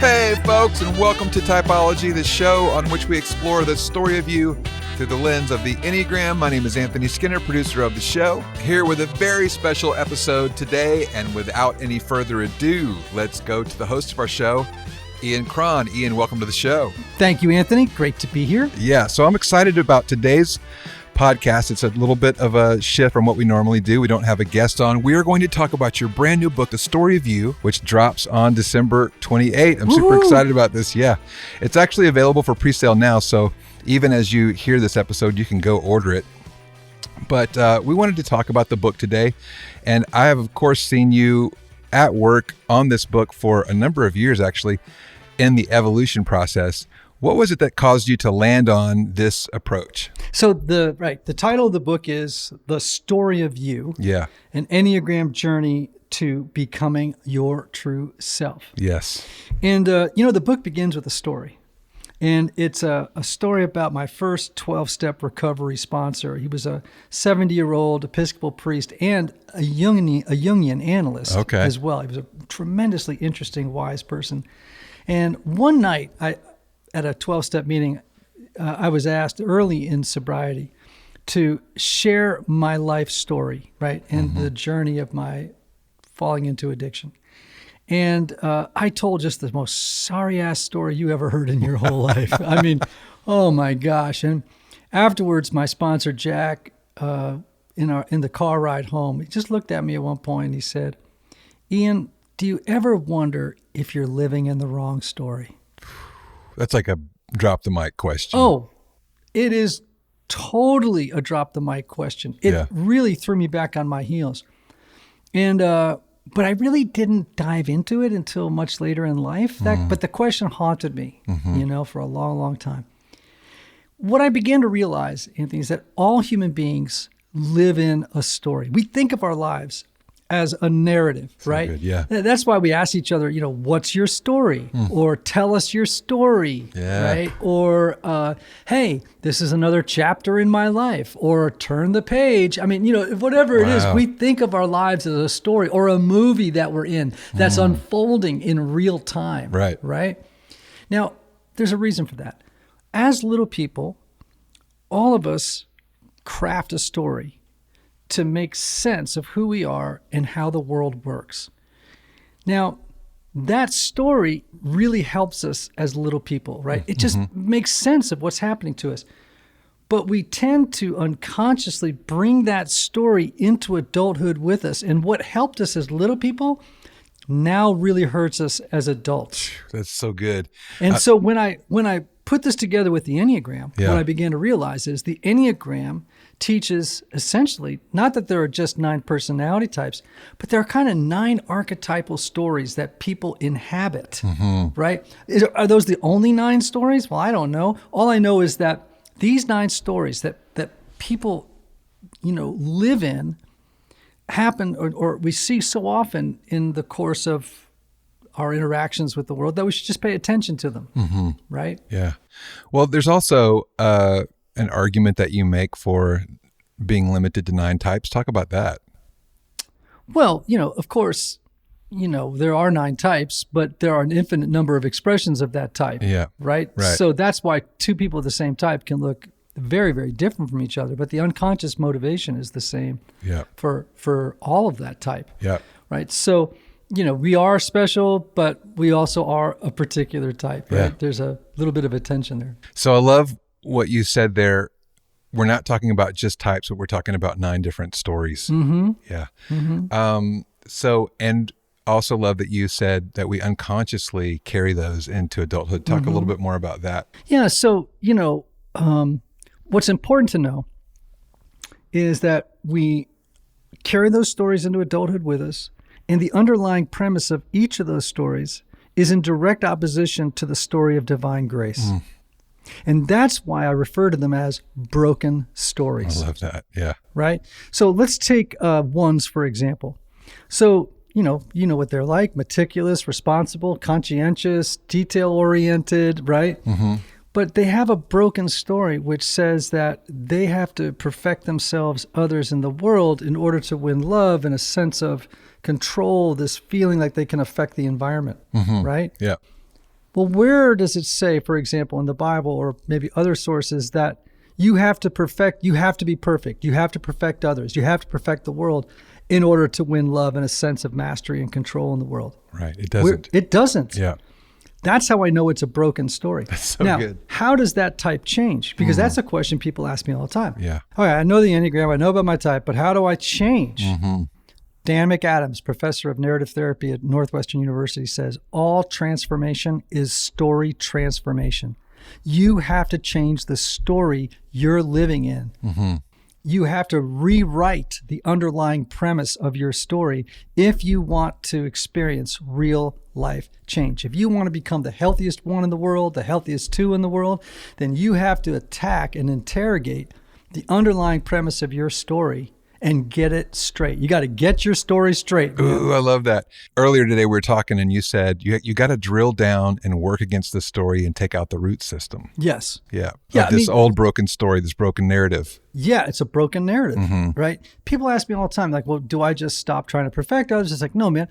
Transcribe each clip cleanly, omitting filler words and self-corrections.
Hey, folks, and welcome to Typology, the show on which we explore the story of you through the lens of the Enneagram. My name is Anthony Skinner, producer of the show, here with a very special episode today. And without any further ado, let's go to the host of our show, Ian Cron. Ian, welcome to the show. Thank you, Anthony. Great to be here. Yeah, so I'm excited about today's podcast. It's a little bit of a shift from what we normally do. We don't have a guest on. We are going to talk about your brand new book, The Story of You, which drops on December 28th. I'm super excited about this. Yeah, it's actually available for pre-sale now. So even as you hear this episode, you can go order it. But we wanted to talk about the book today. And I have, of course, seen you at work on this book for a number of years, actually, in the evolution process. What was it that caused you to land on this approach? So the title of the book is The Story of You. Yeah. An Enneagram Journey to Becoming Your True Self. Yes. And, the book begins with a story. And it's a story about my first 12-step recovery sponsor. He was a 70-year-old Episcopal priest and a Jungian analyst as well. He was a tremendously interesting, wise person. And one night, at a 12-step meeting, I was asked early in sobriety to share my life story, right, and the journey of my falling into addiction. And I told just the most sorry-ass story you ever heard in your whole life. I mean, oh my gosh. And afterwards, my sponsor, Jack, in the car ride home, he just looked at me at one point and he said, "Ian, do you ever wonder if you're living in the wrong story?" That's like a drop the mic question. Oh, it is totally a drop the mic question. It really threw me back on my heels. And, but I really didn't dive into it until much later in life. But the question haunted me, for a long, long time. What I began to realize, Anthony, is that all human beings live in a story. We think of our lives as a narrative, right? Good, yeah. That's why we ask each other, what's your story? Or tell us your story, right? Or, hey, this is another chapter in my life. Or turn the page. I mean, whatever it is, we think of our lives as a story or a movie that we're in that's unfolding in real time, right? Now, there's a reason for that. As little people, all of us craft a story to make sense of who we are and how the world works. Now, that story really helps us as little people, right? It just makes sense of what's happening to us. But we tend to unconsciously bring that story into adulthood with us. And what helped us as little people now really hurts us as adults. That's so good. And so when I put this together with the Enneagram, what I began to realize is the Enneagram teaches essentially, not that there are just 9 personality types, but there are kind of 9 archetypal stories that people inhabit, right? Are those the only 9 stories? Well, I don't know. All I know is that these 9 stories that people, live in happen or we see so often in the course of our interactions with the world that we should just pay attention to them, right? Yeah. Well, there's also an argument that you make for being limited to 9 types. Talk about that. Well, of course, there are 9 types, but there are an infinite number of expressions of that type. Yeah. Right? So that's why 2 people of the same type can look very, very different from each other, but the unconscious motivation is the same for all of that type. Yeah. Right? So, we are special, but we also are a particular type, right? Yeah. There's a little bit of a tension there. So I love what you said there. We're not talking about just types, but we're talking about 9 different stories. Yeah. So, and also love that you said that we unconsciously carry those into adulthood. Talk a little bit more about that. Yeah. So, what's important to know is that we carry those stories into adulthood with us. And the underlying premise of each of those stories is in direct opposition to the story of divine grace. And that's why I refer to them as broken stories. I love that. Yeah. Right? So let's take ones, for example. So, you know what they're like: meticulous, responsible, conscientious, detail-oriented, right? But they have a broken story which says that they have to perfect themselves, others in the world, in order to win love and a sense of control, this feeling like they can affect the environment, right? Yeah. Well, where does it say, for example, in the Bible or maybe other sources that you have to be perfect, you have to perfect others, you have to perfect the world in order to win love and a sense of mastery and control in the world? Right. It doesn't. It doesn't. Yeah. That's how I know it's a broken story. That's so now, good. How does that type change? Because that's a question people ask me all the time. Yeah. All right, I know the Enneagram, I know about my type, but how do I change? Mm-hmm. Dan McAdams, professor of narrative therapy at Northwestern University, says all transformation is story transformation. You have to change the story you're living in. Mm-hmm. You have to rewrite the underlying premise of your story if you want to experience real life change. If you want to become the healthiest one in the world, the healthiest two in the world, then you have to attack and interrogate the underlying premise of your story and get it straight. You got to get your story straight. Ooh, I love that. Earlier today, we were talking and you said you got to drill down and work against the story and take out the root system. Yes. Yeah. Yeah, Of this old broken story, this broken narrative. Yeah, it's a broken narrative, Mm-hmm. right? People ask me all the time, like, well, do I just stop trying to perfect others? It's like, no, man,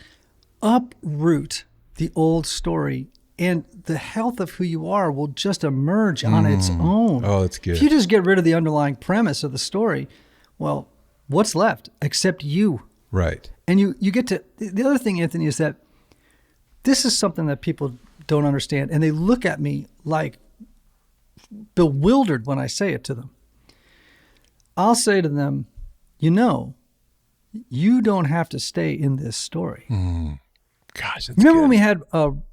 uproot the old story and the health of who you are will just emerge on its own. Oh, that's good. If you just get rid of the underlying premise of the story, well, what's left except you? Right. And you get to, the other thing, Anthony, is that this is something that people don't understand. And they look at me like bewildered when I say it to them. I'll say to them, you don't have to stay in this story. Gosh, that's Remember good. when we had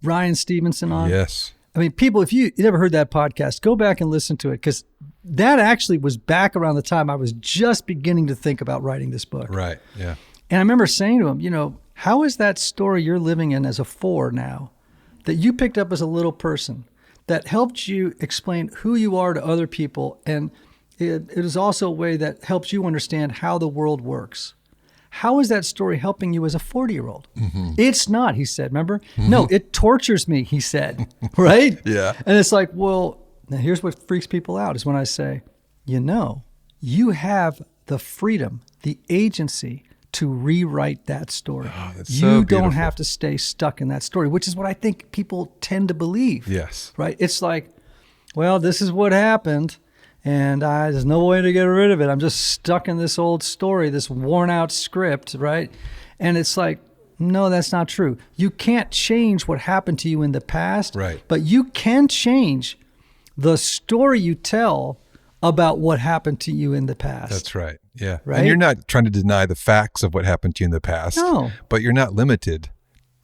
Ryan Stevenson on? Yes. I mean, people, if you never heard that podcast, go back and listen to it, because that actually was back around the time I was just beginning to think about writing this book. Right. Yeah. And I remember saying to him, how is that story you're living in as a 4 now that you picked up as a little person that helped you explain who you are to other people? And it is also a way that helps you understand how the world works. How is that story helping you as a 40-year-old? Mm-hmm. It's not, he said, remember? Mm-hmm. No, it tortures me, he said, right? Yeah. And it's like, well, now here's what freaks people out is when I say, you have the freedom, the agency to rewrite that story. Oh, that's you so don't beautiful. have to stay stuck in that story, which is what I think people tend to believe. Yes. Right? It's like, well, this is what happened, and there's no way to get rid of it. I'm just stuck in this old story, this worn out script, right? And it's like, no, that's not true. You can't change what happened to you in the past, right? But you can change the story you tell about what happened to you in the past. That's right. Yeah. Right? And you're not trying to deny the facts of what happened to you in the past. No. But you're not limited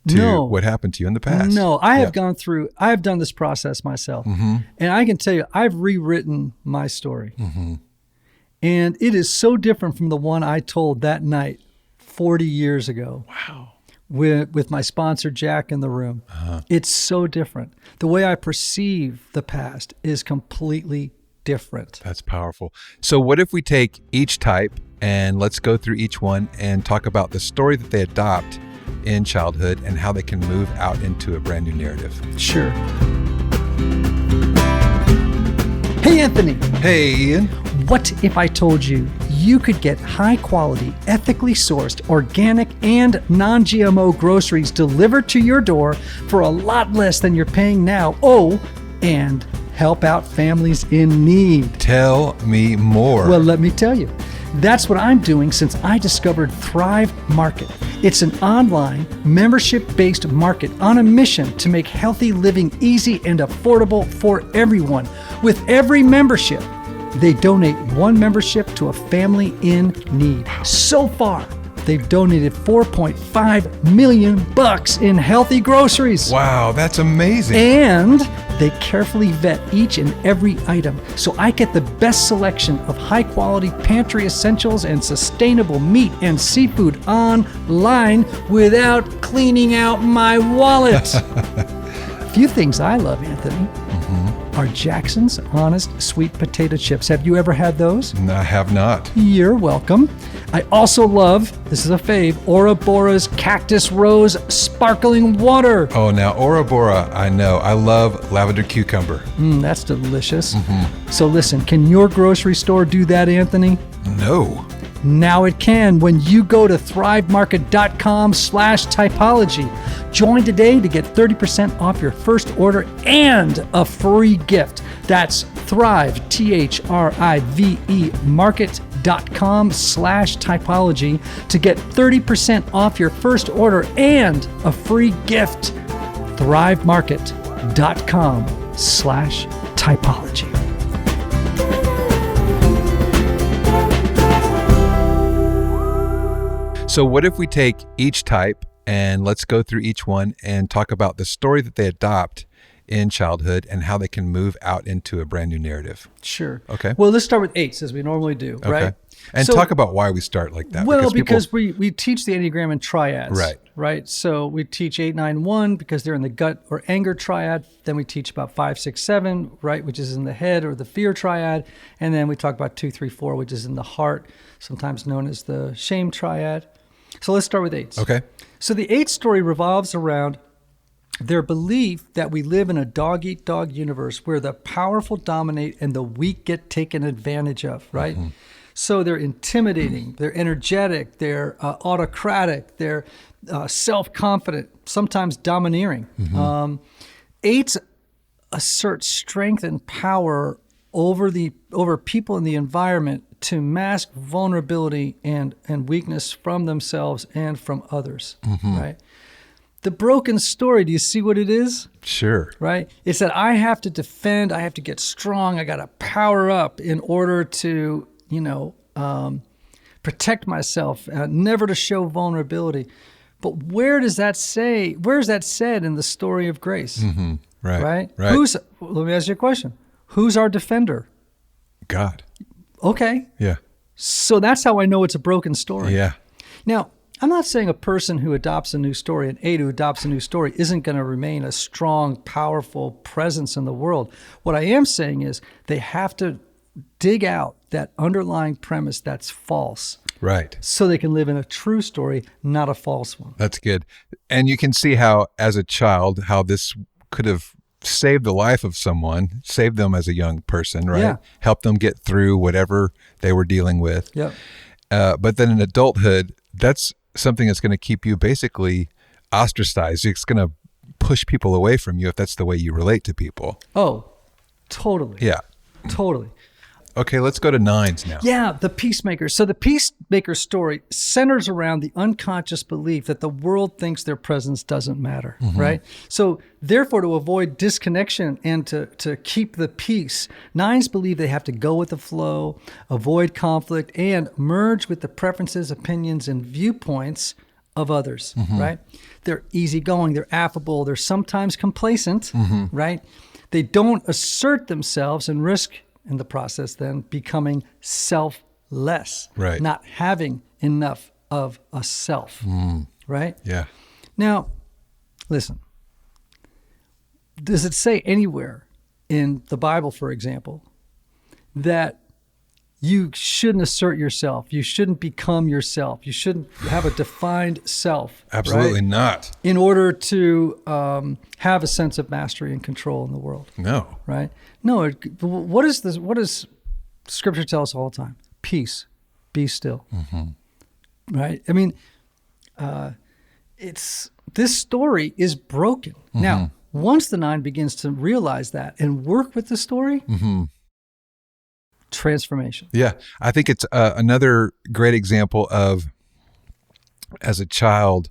to what happened to you in the past. No, I have done this process myself. Mm-hmm. And I can tell you, I've rewritten my story. Mm-hmm. And it is so different from the one I told that night 40 years ago. Wow. With my sponsor, Jack, in the room. Uh-huh. It's so different. The way I perceive the past is completely different. That's powerful. So what if we take each type and let's go through each one and talk about the story that they adopt in childhood and how they can move out into a brand new narrative. Sure. Hey, Anthony. Hey, Ian. What if I told you you could get high quality, ethically sourced, organic, and non-GMO groceries delivered to your door for a lot less than you're paying now? Oh, and help out families in need. Tell me more. Well, let me tell you. That's what I'm doing since I discovered Thrive Market. It's an online, membership-based market on a mission to make healthy living easy and affordable for everyone. With every membership, they donate one membership to a family in need. So far, they've donated $4.5 million in healthy groceries. Wow, that's amazing. And they carefully vet each and every item, so I get the best selection of high-quality pantry essentials and sustainable meat and seafood online without cleaning out my wallet. A few things I love, Anthony, are Jackson's Honest Sweet Potato Chips. Have you ever had those? No, I have not. You're welcome. I also love, this is a fave, Ouroboros Cactus Rose Sparkling Water. Oh, now Ouroboros, I know. I love lavender cucumber. That's delicious. So listen, can your grocery store do that, Anthony? No. Now it can when you go to thrivemarket.com/typology. Join today to get 30% off your first order and a free gift. That's Thrive, THRIVE, market.com/typology to get 30% off your first order and a free gift. thrivemarket.com/typology. So what if we take each type and let's go through each one and talk about the story that they adopt in childhood and how they can move out into a brand new narrative? Sure. Okay. Well, let's start with 8s as we normally do, right? And So- talk about why we start like that. Well, people- because we teach the Enneagram in triads. Right. Right. So we teach 8-9-1 because they're in the gut or anger triad. Then we teach about 5-6-7, right, which is in the head or the fear triad. And then we talk about 2-3-4, which is in the heart, sometimes known as the shame triad. So let's start with 8s. Okay. So the 8 story revolves around their belief that we live in a dog-eat-dog universe where the powerful dominate and the weak get taken advantage of, right? Mm-hmm. So they're intimidating, they're energetic, they're autocratic, they're self-confident, sometimes domineering. Mm-hmm. 8s assert strength and power over people in the environment to mask vulnerability and weakness from themselves and from others, right? The broken story, do you see what it is? Sure. Right? It's that I have to defend, I have to get strong, I got to power up in order to, protect myself, never to show vulnerability. But where is that said in the story of grace? Mm-hmm. Right. Let me ask you a question. Who's our defender? God. Okay. Yeah. So that's how I know it's a broken story. Yeah. Now, I'm not saying a person who adopts a new story, an 8 who adopts a new story, isn't going to remain a strong, powerful presence in the world. What I am saying is they have to dig out that underlying premise that's false. Right. So they can live in a true story, not a false one. That's good. And you can see how, as a child, how this could have saved the life of someone, saved them as a young person, right? Yeah. Help them get through whatever they were dealing with. Yep. But then in adulthood, that's something that's going to keep you basically ostracized. It's going to push people away from you if that's the way you relate to people. Oh, totally. Yeah. Totally. Okay, let's go to 9s now. Yeah, the Peacemakers. So the Peacemaker story centers around the unconscious belief that the world thinks their presence doesn't matter, right? So therefore, to avoid disconnection and to keep the peace, 9s believe they have to go with the flow, avoid conflict, and merge with the preferences, opinions, and viewpoints of others, right? They're easygoing, they're affable, they're sometimes complacent, right? They don't assert themselves and risk in the process then becoming selfless, right? Not having enough of a self, right? Yeah. Now, listen, does it say anywhere in the Bible, for example, that you shouldn't assert yourself, you shouldn't become yourself, you shouldn't have a defined self? Absolutely right? not. In order to have a sense of mastery and control in the world. No. Right? No. What is this? What does Scripture tell us all the time? Peace, be still. Right? I mean, this story is broken. Now, once the 9 begins to realize that and work with the story, transformation. Yeah, I think it's another great example of, as a child,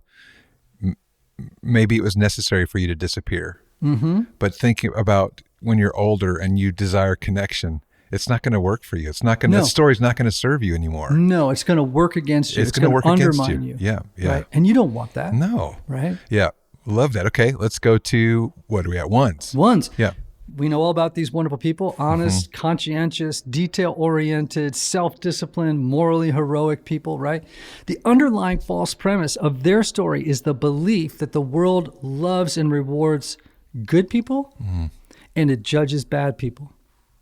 maybe it was necessary for you to disappear. But thinking about when you're older and you desire connection, it's not going to work for you. It's not going. No. That story's not going to serve you anymore. No, it's going to work against you. It's going to work against undermine you. you. Yeah, yeah. Right? And you don't want that. No. Right? Yeah, love that. Okay, let's go to, what are we at? 1s. 1s. Yeah. We know all about these wonderful people: honest, conscientious, detail-oriented, self-disciplined, morally heroic people, right? The underlying false premise of their story is the belief that the world loves and rewards good people and it judges bad people,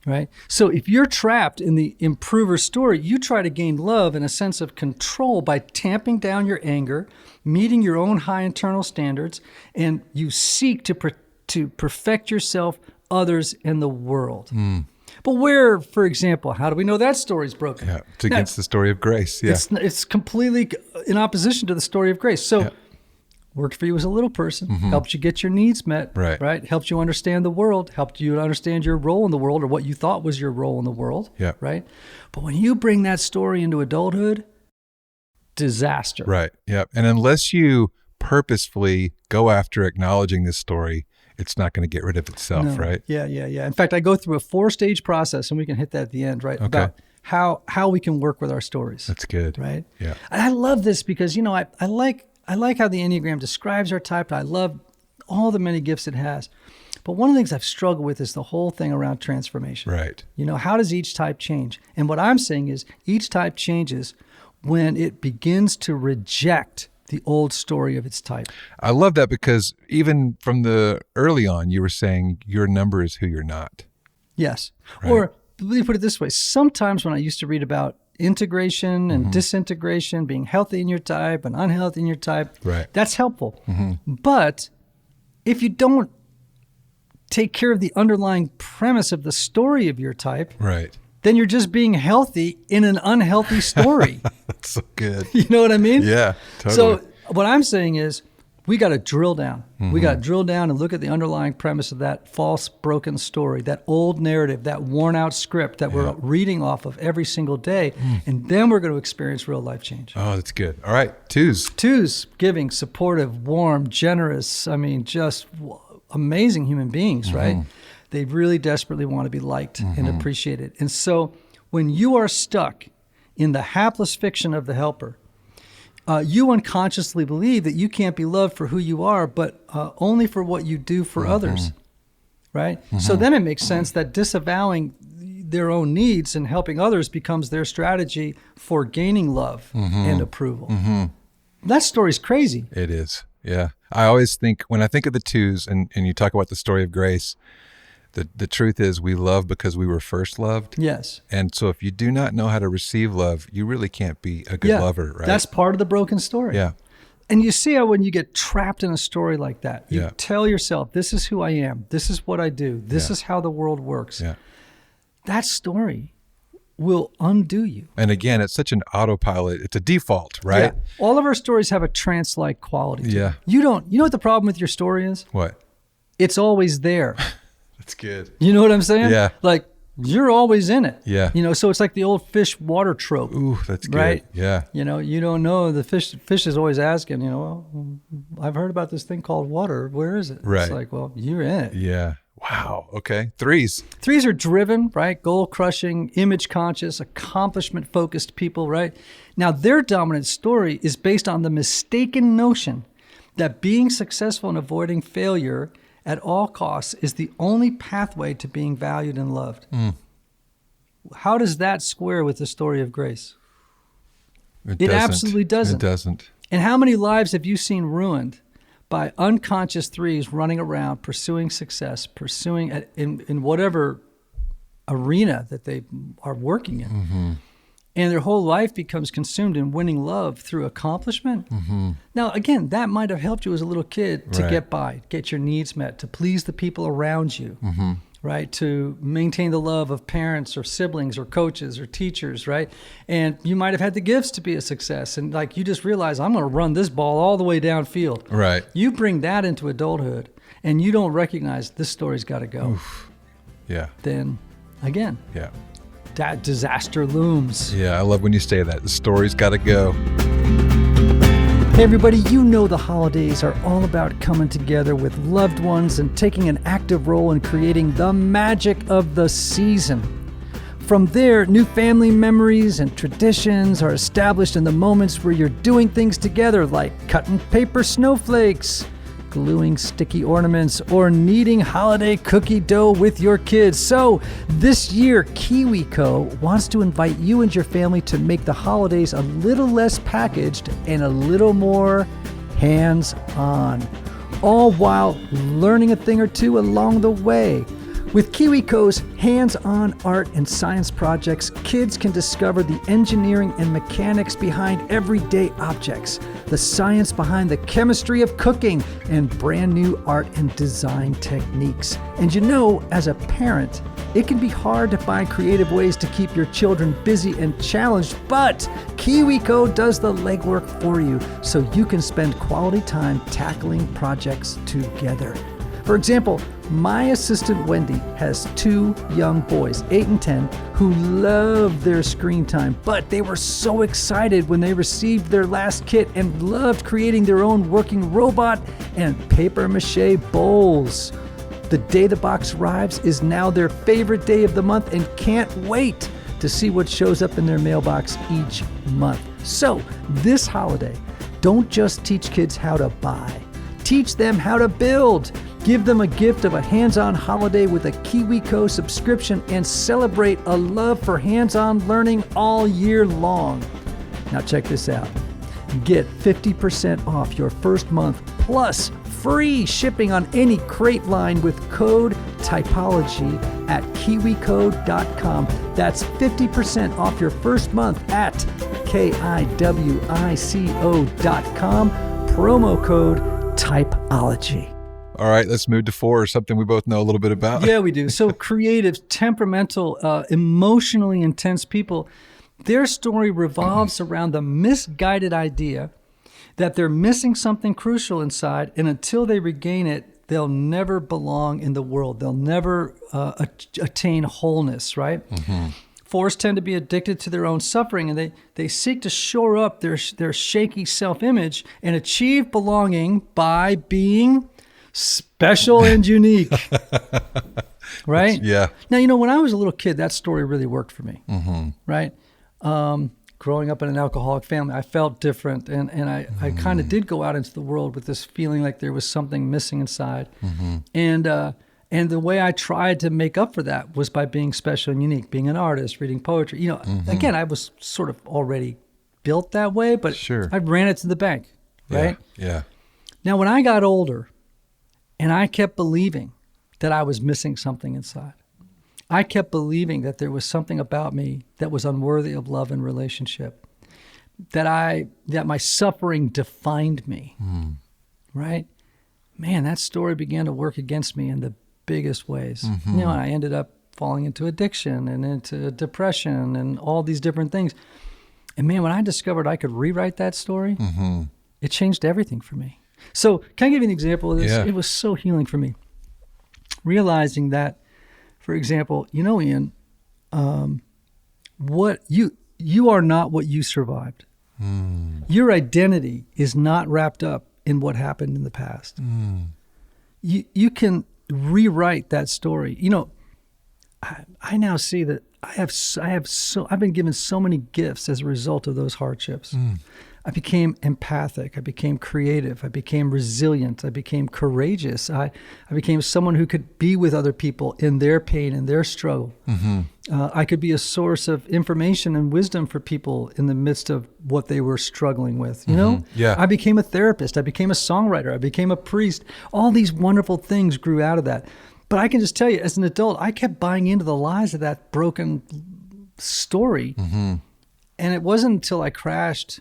right? So if you're trapped in the improver story, you try to gain love and a sense of control by tamping down your anger, meeting your own high internal standards, and you seek to perfect yourself, others, and the world. But where, for example, how do we know that story's broken? Yeah, it's against the story of grace. Yeah. It's completely in opposition to the story of grace. So worked for you as a little person, helped you get your needs met, right? Helped you understand the world, helped you understand your role in the world or what you thought was your role in the world, right? But when you bring that story into adulthood, disaster. Right, yeah. And unless you purposefully go after acknowledging this story, it's not going to get rid of itself, right? Yeah. In fact, I go through a 4-stage process, and we can hit that at the end, right? Okay. About how we can work with our stories. That's good. Right? Yeah. And I love this because, I like how the Enneagram describes our type. I love all the many gifts it has. But one of the things I've struggled with is the whole thing around transformation. Right. How does each type change? And what I'm saying is each type changes when it begins to reject the old story of its type. I love that because even from the early on, you were saying your number is who you're not. Yes. Right. Or let me put it this way. Sometimes when I used to read about integration and disintegration, being healthy in your type and unhealthy in your type, that's helpful. But if you don't take care of the underlying premise of the story of your type, then you're just being healthy in an unhealthy story. That's so good. You know what I mean? Yeah, totally. So what I'm saying is we got to drill down. We got to drill down and look at the underlying premise of that false, broken story, that old narrative, that worn out script that we're reading off of every single day. And then we're going to experience real life change. Oh, that's good. All right. Twos. Twos, giving, supportive, warm, generous. I mean, just amazing human beings, right? They really desperately want to be liked and appreciated. And so when you are stuck in the hapless fiction of the helper, you unconsciously believe that you can't be loved for who you are, but only for what you do for others, right? So then it makes sense that disavowing their own needs and helping others becomes their strategy for gaining love and approval. That story's crazy. It is, yeah. I always think, when I think of the twos and you talk about the story of grace, the truth is we love because we were first loved. Yes. And so if you do not know how to receive love, you really can't be a good lover, right? That's part of the broken story. Yeah. And you see how when you get trapped in a story like that, you tell yourself, this is who I am. This is what I do. This is how the world works. Yeah. That story will undo you. And again, it's such an autopilot. It's a default, right? Yeah. All of our stories have a trance-like quality to them. Yeah. You know what the problem with your story is? What? It's always there. That's good. You know what I'm saying? Yeah. Like, you're always in it. Yeah. So it's like the old fish water trope. Ooh, that's good. Right? Yeah. You don't know. The fish is always asking, well, I've heard about this thing called water. Where is it? Right. It's like, well, you're in it. Yeah. Wow. Okay. Threes. Threes are driven, right? Goal crushing, image conscious, accomplishment focused people, right? Now, their dominant story is based on the mistaken notion that being successful and avoiding failure at all costs is the only pathway to being valued and loved. How does that square with the story of grace? It absolutely doesn't. It doesn't. And how many lives have you seen ruined by unconscious threes running around, pursuing success, pursuing in whatever arena that they are working in? And their whole life becomes consumed in winning love through accomplishment. Now, again, that might have helped you as a little kid to get by, get your needs met, to please the people around you, right? To maintain the love of parents or siblings or coaches or teachers, right? And you might have had the gifts to be a success. And like you just realize, I'm going to run this ball all the way downfield. Right. You bring that into adulthood and you don't recognize this story's got to go. Oof. Yeah. Then, again. Yeah. That disaster looms. Yeah, I love when you say that. The story's got to go. Hey everybody, the holidays are all about coming together with loved ones and taking an active role in creating the magic of the season. From there, new family memories and traditions are established in the moments where you're doing things together, like cutting paper snowflakes, gluing sticky ornaments, or kneading holiday cookie dough with your kids. So this year, KiwiCo wants to invite you and your family to make the holidays a little less packaged and a little more hands-on, all while learning a thing or two along the way. With KiwiCo's hands-on art and science projects, kids can discover the engineering and mechanics behind everyday objects, the science behind the chemistry of cooking, and brand new art and design techniques. And you know, as a parent, it can be hard to find creative ways to keep your children busy and challenged, but KiwiCo does the legwork for you so you can spend quality time tackling projects together. For example, my assistant Wendy has 2 young boys, 8 and 10, who love their screen time, but they were so excited when they received their last kit and loved creating their own working robot and papier-mâché bowls. The day the box arrives is now their favorite day of the month and can't wait to see what shows up in their mailbox each month. So, this holiday, don't just teach kids how to buy. Teach them how to build. Give them a gift of a hands-on holiday with a KiwiCo subscription and celebrate a love for hands-on learning all year long. Now check this out. Get 50% off your first month plus free shipping on any crate line with code typology at kiwico.com. That's 50% off your first month at kiwico.com. Promo code typology. All right, let's move to 4, something we both know a little bit about. Yeah, we do. So creative, temperamental, emotionally intense people, their story revolves around the misguided idea that they're missing something crucial inside, and until they regain it, they'll never belong in the world. They'll never attain wholeness, right? Mm-hmm. 4s tend to be addicted to their own suffering, and they seek to shore up their shaky self-image and achieve belonging by being special and unique, right? Yeah. Now, you know, when I was a little kid, that story really worked for me, right? Growing up in an alcoholic family, I felt different, and I kind of did go out into the world with this feeling like there was something missing inside. And the way I tried to make up for that was by being special and unique, being an artist, reading poetry. You know, again, I was sort of already built that way, but sure. I ran it to the bank, right? Yeah. Now, when I got older, and I kept believing that I was missing something inside. I kept believing that there was something about me that was unworthy of love and relationship. That my suffering defined me. Right? Man, that story began to work against me in the biggest ways. You know, and I ended up falling into addiction and into depression and all these different things. And man, when I discovered I could rewrite that story, it changed everything for me. So can I give you an example of this? Yeah. It was so healing for me. Realizing that, for example, you know, Ian, what you are not what you survived. Your identity is not wrapped up in what happened in the past. You can rewrite that story. You know, I now see that I've been given so many gifts as a result of those hardships. I became empathic. I became creative. I became resilient. I became courageous. I became someone who could be with other people in their pain and their struggle. I could be a source of information and wisdom for people in the midst of what they were struggling with. You know? Yeah. I became a therapist. I became a songwriter. I became a priest. All these wonderful things grew out of that. But I can just tell you, as an adult, I kept buying into the lies of that broken story. And it wasn't until I crashed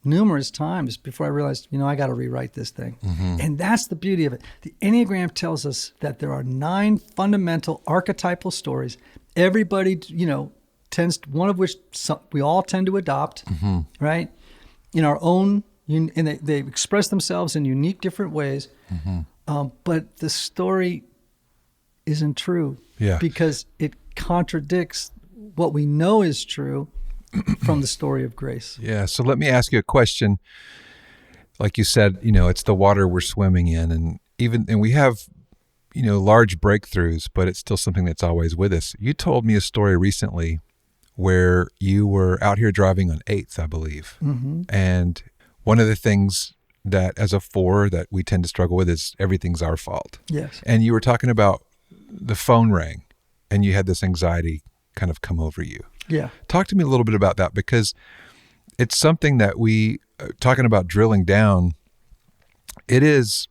numerous times before I realized, you know, I got to rewrite this thing. And that's the beauty of it. The Enneagram tells us that there are 9 fundamental archetypal stories. Everybody, you know, one of which we all tend to adopt, right? In our own, and they express themselves in unique different ways. But the story isn't true because it contradicts what we know is true from the story of grace. Yeah. So let me ask you a question. Like you said, you know, it's the water we're swimming in, and we have, you know, large breakthroughs, but it's still something that's always with us. You told me a story recently where you were out here driving on 8th, I believe. And one of the things that as a 4 that we tend to struggle with is everything's our fault. Yes. And you were talking about the phone rang and you had this anxiety kind of come over you. Yeah. Talk to me a little bit about that, because it's something that we, talking about drilling down, it is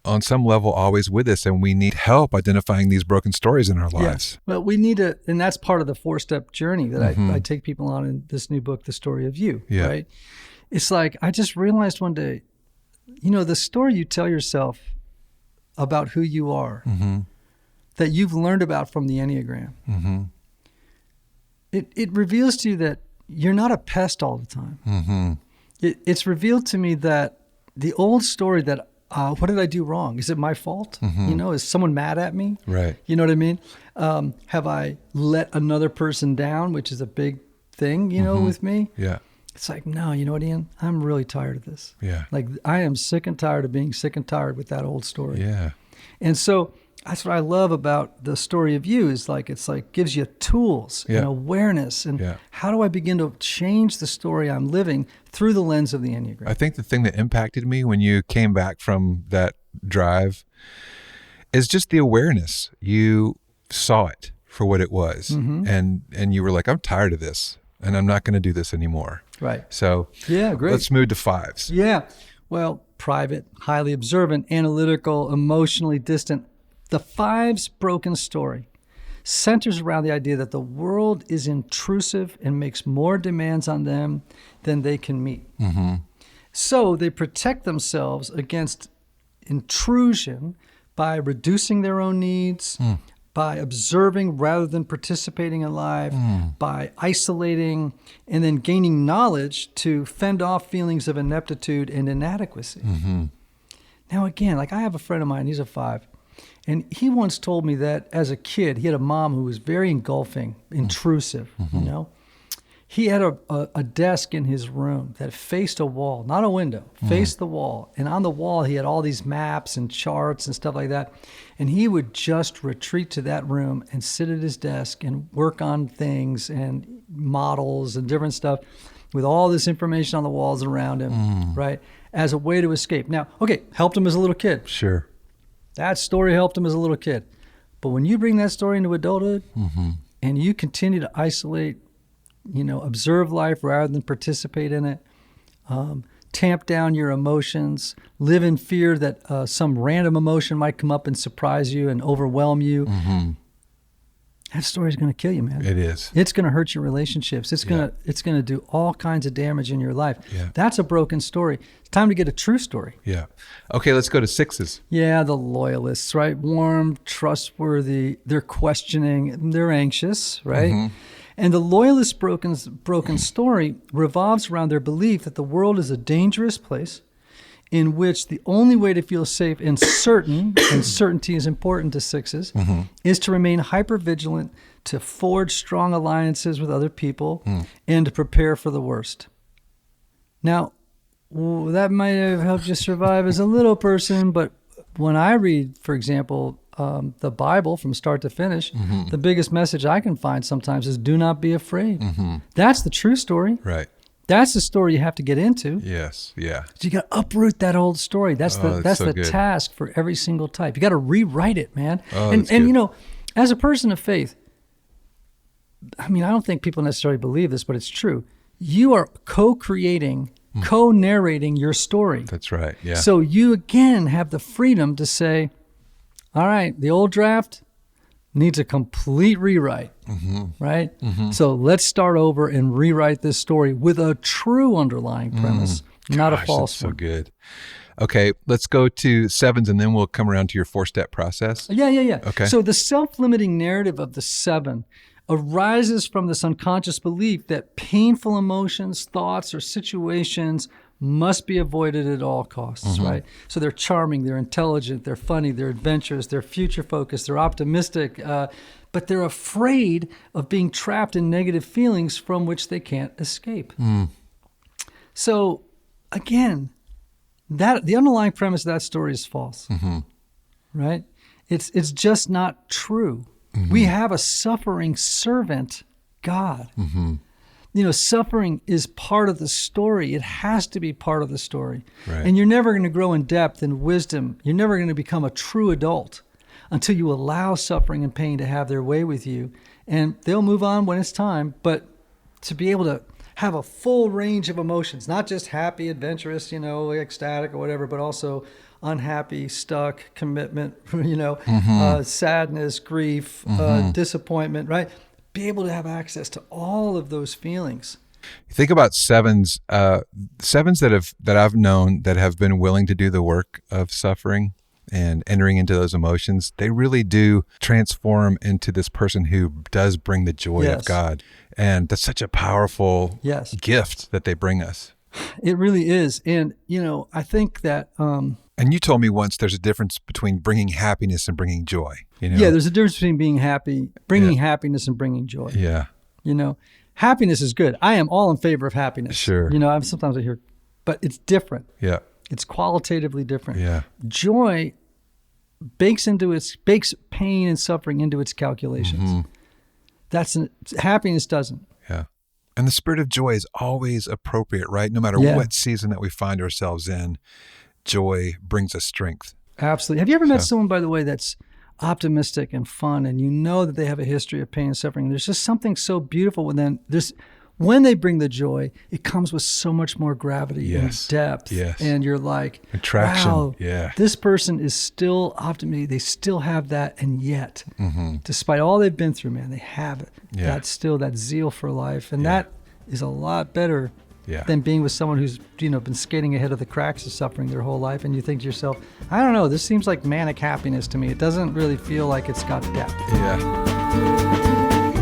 on some level always with us, and we need help identifying these broken stories in our lives. Yes. Well, we need to, and that's part of the 4-step journey that I take people on in this new book, The Story of You, right? it's like, I just realized one day, the story you tell yourself about who you are, that you've learned about from the Enneagram, it reveals to you that you're not a pest all the time. It's revealed to me that the old story that, what did I do wrong? Is it my fault? Is someone mad at me? Right. You know what I mean? Have I let another person down, which is a big thing, with me? Yeah. It's like, no, you know what, Ian? I'm really tired of this. Yeah. Like, I am sick and tired of being sick and tired with that old story. Yeah. And so that's what I love about the story of you is like, it's like gives you tools and awareness. And how do I begin to change the story I'm living through the lens of the Enneagram? I think the thing that impacted me when you came back from that drive is just the awareness. You saw it for what it was. And you were like, I'm tired of this and I'm not going to do this anymore. Right. So yeah, great. Let's move to 5s. Yeah. Well, private, highly observant, analytical, emotionally distant. The 5's broken story centers around the idea that the world is intrusive and makes more demands on them than they can meet. So they protect themselves against intrusion by reducing their own needs, by observing rather than participating in life, by isolating, and then gaining knowledge to fend off feelings of ineptitude and inadequacy. Now, again, like I have a friend of mine, he's a 5, and he once told me that as a kid, he had a mom who was very engulfing, intrusive, He had a desk in his room that faced a wall, not a window, faced the wall. And on the wall, he had all these maps and charts and stuff like that. And he would just retreat to that room and sit at his desk and work on things and models and different stuff with all this information on the walls around him, right, as a way to escape. Now, okay, helped him as a little kid. Sure. That story helped him as a little kid. But when you bring that story into adulthood and you continue to isolate, observe life rather than participate in it, tamp down your emotions, live in fear that some random emotion might come up and surprise you and overwhelm you. That story is going to kill you, man. It is. It's going to hurt your relationships. It's going to do all kinds of damage in your life. Yeah. That's a broken story. It's time to get a true story. Yeah. Okay, let's go to 6s. Yeah, the loyalists, right? Warm, trustworthy. They're questioning. They're anxious, right? And the loyalist broken story revolves around their belief that the world is a dangerous place in which the only way to feel safe and certain, and certainty is important to 6s, is to remain hypervigilant, to forge strong alliances with other people, and to prepare for the worst. Now, that might have helped you survive as a little person, but when I read, for example, the Bible from start to finish, the biggest message I can find sometimes is do not be afraid. That's the true story. Right. That's the story you have to get into. Yes. Yeah. So you got to uproot that old story. That's the so good. task for every single type. You got to rewrite it, man. That's And good. as a person of faith, I mean, I don't think people necessarily believe this, but it's true. You are co-creating, co-narrating your story. That's right. Yeah. So you again have the freedom to say, all right, the old draft needs a complete rewrite, right? So let's start over and rewrite this story with a true underlying premise, not a false that's one. so good. Okay, let's go to 7s and then we'll come around to your 4-step process. Yeah. Okay. So the self-limiting narrative of the 7 arises from this unconscious belief that painful emotions, thoughts, or situations must be avoided at all costs, right? So they're charming, they're intelligent, they're funny, they're adventurous, they're future-focused, they're optimistic, but they're afraid of being trapped in negative feelings from which they can't escape. So, again, the underlying premise of that story is false, right? It's just not true. We have a suffering servant God. Suffering is part of the story. It has to be part of the story. Right. And you're never going to grow in depth and wisdom. You're never going to become a true adult until you allow suffering and pain to have their way with you. And they'll move on when it's time, but to be able to have a full range of emotions, not just happy, adventurous, ecstatic or whatever, but also unhappy, stuck, commitment, sadness, grief, disappointment, right? Be able to have access to all of those feelings Think about sevens that I've known that have been willing to do the work of suffering and entering into those emotions. They really do transform into this person who does bring the joy of God. And that's such a powerful gift that they bring us. It really is. And, I think that... and you told me once there's a difference between bringing happiness and bringing joy. Yeah, there's a difference between being happy, bringing happiness and bringing joy. Yeah. Happiness is good. I am all in favor of happiness. Sure. Sometimes I hear, but it's different. Yeah. It's qualitatively different. Yeah. Joy bakes pain and suffering into its calculations. Happiness doesn't. Yeah. And the spirit of joy is always appropriate, right? No matter what season that we find ourselves in, joy brings us strength. Absolutely. Have you ever met someone, by the way, that's optimistic and fun, and that they have a history of pain and suffering? There's just something so beautiful with them. When they bring the joy, it comes with so much more gravity and depth. Yes. And you're like, attraction. Wow, this person is still optimistic. They still have that. And yet, despite all they've been through, man, they have it. Yeah. That zeal for life. And that is a lot better than being with someone who's, been skating ahead of the cracks of suffering their whole life. And you think to yourself, I don't know, this seems like manic happiness to me. It doesn't really feel like it's got depth. Yeah.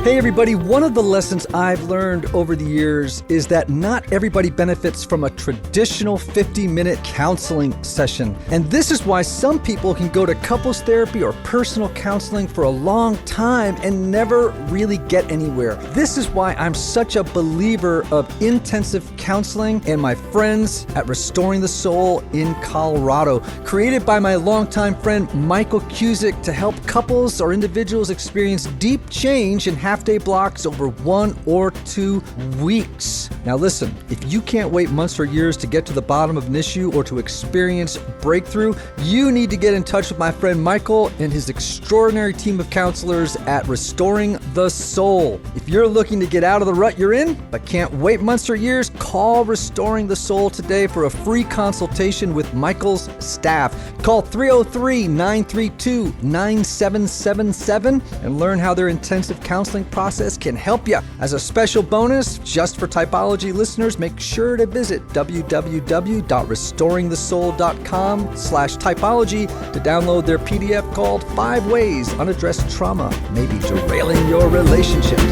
Hey everybody, one of the lessons I've learned over the years is that not everybody benefits from a traditional 50-minute counseling session. And this is why some people can go to couples therapy or personal counseling for a long time and never really get anywhere. This is why I'm such a believer of intensive counseling and my friends at Restoring the Soul in Colorado, created by my longtime friend Michael Cusick to help couples or individuals experience deep change in half-day blocks over 1 or 2 weeks. Now listen, if you can't wait months or years to get to the bottom of an issue or to experience breakthrough, you need to get in touch with my friend Michael and his extraordinary team of counselors at Restoring the Soul. If you're looking to get out of the rut you're in, but can't wait months or years, call Restoring the Soul today for a free consultation with Michael's staff. Call 303-932-9777 and learn how their intensive counseling process can help you. As a special bonus, just for Typology listeners, make sure to visit www.restoringthesoul.com/typology to download their PDF called 5 Ways Unaddressed Trauma May Be Derailing Your Relationships.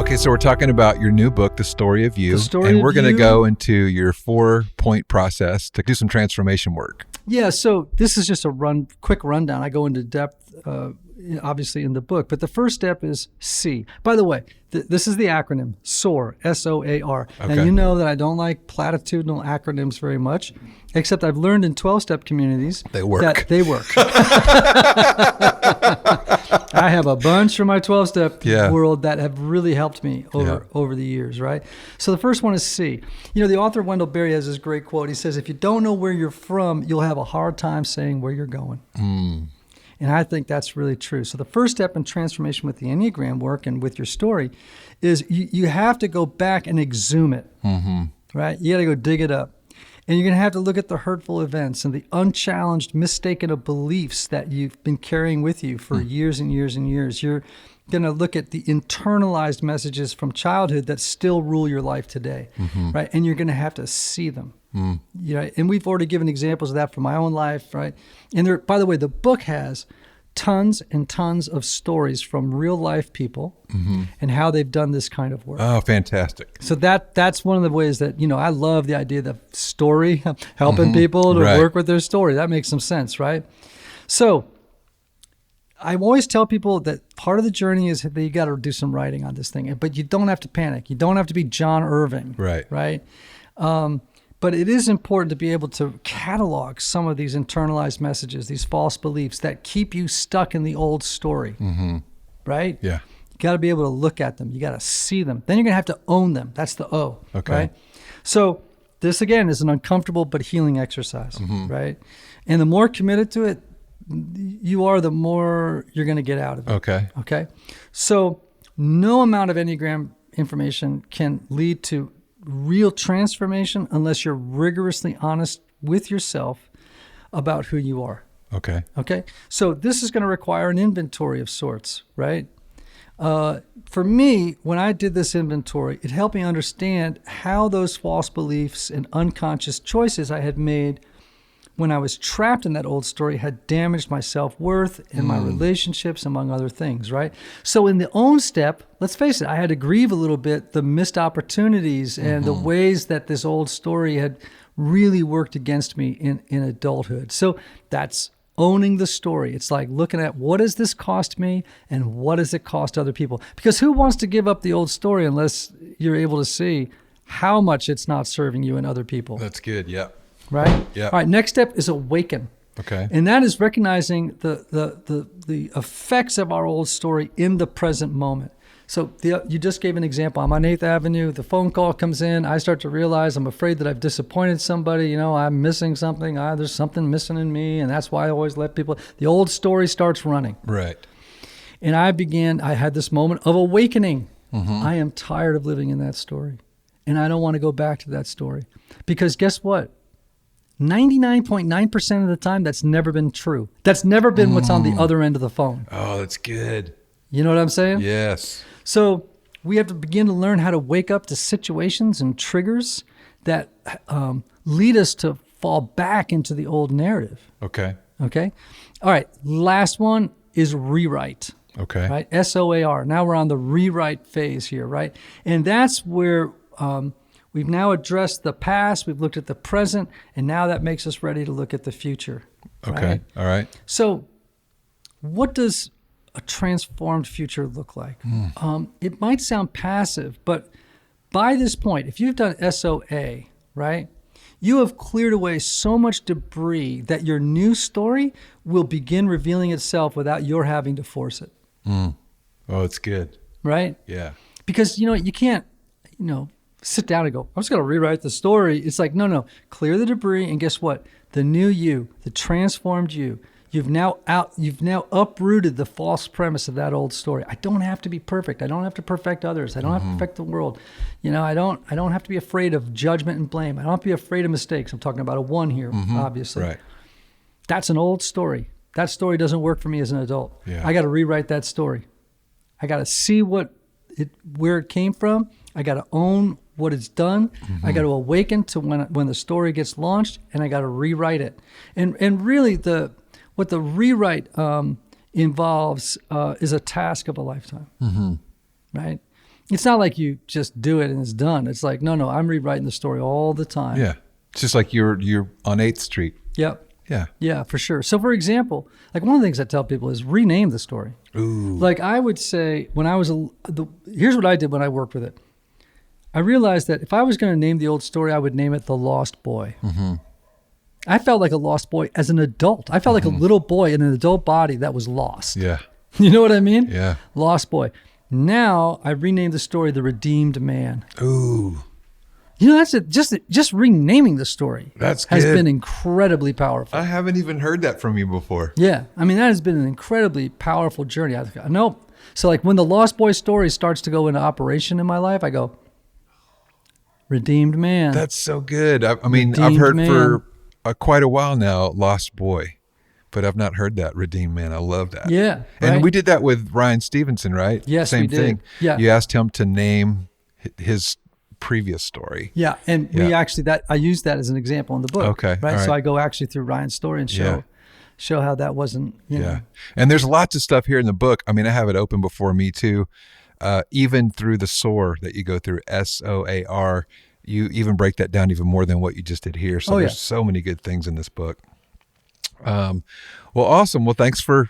Okay, so we're talking about your new book, The Story of You, and we're going to go into your 4-point process to do some transformation work. Yeah, so this is just a quick rundown. I go into depth, obviously, in the book. But the first step is C. By the way, this is the acronym, SOAR, S-O-A-R. Okay. Now, you know that I don't like platitudinal acronyms very much, except I've learned in 12-step communities they work. That they work. I have a bunch from my 12-step world that have really helped me over the years, right? So the first one is C. The author Wendell Berry has this great quote. He says, if you don't know where you're from, you'll have a hard time saying where you're going. And I think that's really true. So the first step in transformation with the Enneagram work and with your story is you have to go back and exhume it, right? You got to go dig it up. And you're going to have to look at the hurtful events and the unchallenged, mistaken beliefs that you've been carrying with you for years and years and years. You're going to look at the internalized messages from childhood that still rule your life today, right? And you're going to have to see them. And we've already given examples of that from my own life, right? And there, by the way, the book has tons and tons of stories from real life people and how they've done this kind of work. Oh, fantastic. So that's one of the ways that, I love the idea of story, helping people to work with their story. That makes some sense, right? So I always tell people that part of the journey is that you got to do some writing on this thing, but you don't have to panic. You don't have to be John Irving, right? But it is important to be able to catalog some of these internalized messages, these false beliefs that keep you stuck in the old story, right? Yeah. You got to be able to look at them. You got to see them. Then you're going to have to own them. That's the O, right? So this, again, is an uncomfortable but healing exercise, right? And the more committed to it you are, the more you're going to get out of it. Okay? So no amount of Enneagram information can lead to real transformation unless you're rigorously honest with yourself about who you are. Okay. So this is going to require an inventory of sorts, right? For me, when I did this inventory, it helped me understand how those false beliefs and unconscious choices I had made when I was trapped in that old story had damaged my self-worth and my relationships, among other things, right? So in the own step, let's face it, I had to grieve a little bit the missed opportunities and the ways that this old story had really worked against me in adulthood. So that's owning the story. It's like looking at what does this cost me and what does it cost other people? Because who wants to give up the old story unless you're able to see how much it's not serving you and other people? That's good. Yeah. Right? Yeah. All right. Next step is awaken. Okay. And that is recognizing the effects of our old story in the present moment. So you just gave an example. I'm on 8th Avenue. The phone call comes in. I start to realize I'm afraid that I've disappointed somebody. You know, I'm missing something. There's something missing in me. And that's why I always let people, the old story starts running. Right. And I had this moment of awakening. I am tired of living in that story. And I don't want to go back to that story. Because guess what? 99.9% of the time, that's never been true. That's never been what's on the other end of the phone. Oh, that's good. You know what I'm saying? Yes. So we have to begin to learn how to wake up to situations and triggers that lead us to fall back into the old narrative. Okay. Okay? All right. Last one is rewrite. Okay. Right? SOAR. Now we're on the rewrite phase here, right? And that's where we've now addressed the past, we've looked at the present, and now that makes us ready to look at the future. Okay. Right? All right. So what does a transformed future look like? It might sound passive, but by this point, if you've done SOA, right, you have cleared away so much debris that your new story will begin revealing itself without your having to force it. Oh, it's good. Right? Yeah. Because, you can't, sit down and go, I'm just going to rewrite the story. It's like, no, clear the debris. And guess what? The new you, the transformed you, you've now uprooted the false premise of that old story. I don't have to be perfect. I don't have to perfect others. I don't have to perfect the world. I don't have to be afraid of judgment and blame. I don't have to be afraid of mistakes. I'm talking about a one here, obviously. Right. That's an old story. That story doesn't work for me as an adult. Yeah. I got to rewrite that story. I got to see where it came from. I got to own what it's done. I got to awaken to when the story gets launched, and I got to rewrite it. And really, what the rewrite involves is a task of a lifetime, right? It's not like you just do it and it's done. It's like, no, I'm rewriting the story all the time. Yeah. It's just like you're on 8th Street. Yep. Yeah. Yeah, for sure. So for example, like one of the things I tell people is rename the story. Ooh. Like I would say when I was, here's what I did when I worked with it. I realized that if I was going to name the old story, I would name it The Lost Boy. I felt like a lost boy as an adult. I felt like a little boy in an adult body that was lost. Yeah. You know what I mean? Yeah. Lost boy. Now I renamed the story The Redeemed Man. Ooh. That's it. Just renaming the story. That's has good. been incredibly powerful. I haven't even heard that from you before. Yeah. I mean, that has been an incredibly powerful journey. I know. So like when the Lost Boy story starts to go into operation in my life, I go, Redeemed Man. That's so good. I mean, Redeemed I've heard Man. for quite a while now, Lost Boy, but I've not heard that Redeemed Man. I love that. Yeah. And right? we did that with Ryan Stevenson, right? Yes, Same we did. thing. Yeah. You asked him to name his previous story. Yeah. And we actually, I used that as an example in the book. Okay. Right. All right. So I go actually through Ryan's story and show how that wasn't, Yeah. And there's lots of stuff here in the book. I mean, I have it open before me too. Even through the SOAR that you go through, SOAR, you even break that down even more than what you just did here. So there's so many good things in this book. Well, awesome. Well, thanks for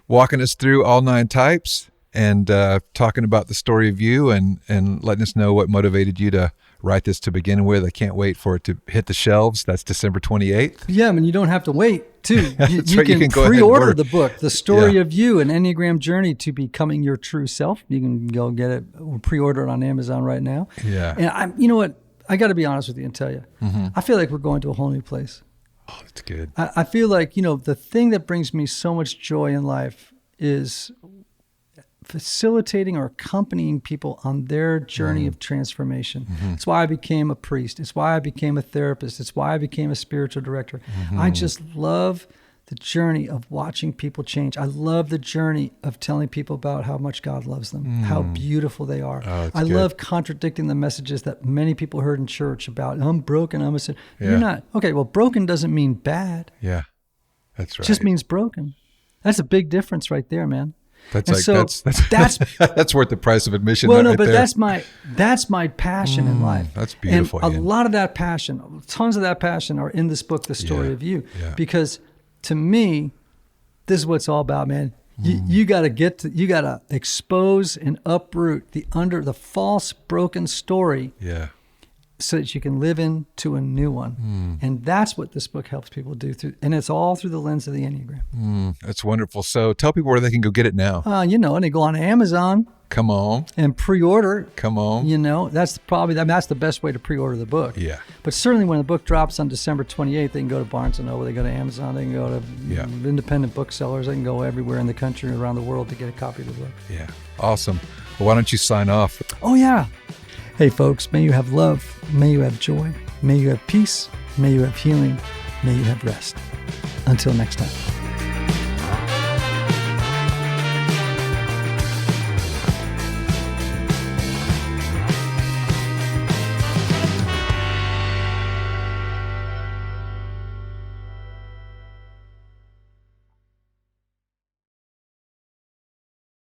walking us through all 9 types and talking about the story of you and letting us know what motivated you to write this to begin with. I can't wait for it to hit the shelves. That's December 28th. Yeah, I mean, you don't have to wait, too. You right. can You can go ahead and pre-order order the book, The Story of You, an Enneagram Journey to Becoming Your True Self. You can go get it, pre-order it on Amazon right now. Yeah. And you know what? I got to be honest with you and tell you, I feel like we're going to a whole new place. Oh, that's good. I feel like, the thing that brings me so much joy in life is facilitating or accompanying people on their journey of transformation. It's why I became a priest. It's why I became a therapist. It's why I became a spiritual director. I just love the journey of watching people change. I love the journey of telling people about how much God loves them, how beautiful they are. I love contradicting the messages that many people heard in church about, I'm broken, I'm a sin. You're not. Okay, well, broken doesn't mean bad. Yeah, that's right. It just means broken. That's a big difference right there, man. That's and like so that's that's worth the price of admission. Well, no, right but there. that's my passion in life. That's beautiful. And a lot of that passion, tons of that passion, are in this book, The Story of You. Yeah. Because to me, this is what it's all about, man. You got to expose and uproot the false, broken story. Yeah. So that you can live into a new one. And that's what this book helps people do and it's all through the lens of the Enneagram. That's wonderful. So tell people where they can go get it now. And they go on Amazon. Come on. And pre-order. Come on. That's that's the best way to pre-order the book. Yeah. But certainly when the book drops on December 28th, they can go to Barnes & Noble, they go to Amazon, they can go to independent booksellers, they can go everywhere in the country and around the world to get a copy of the book. Yeah. Awesome. Well, why don't you sign off? Oh, yeah. Hey, folks, may you have love, may you have joy, may you have peace, may you have healing, may you have rest. Until next time.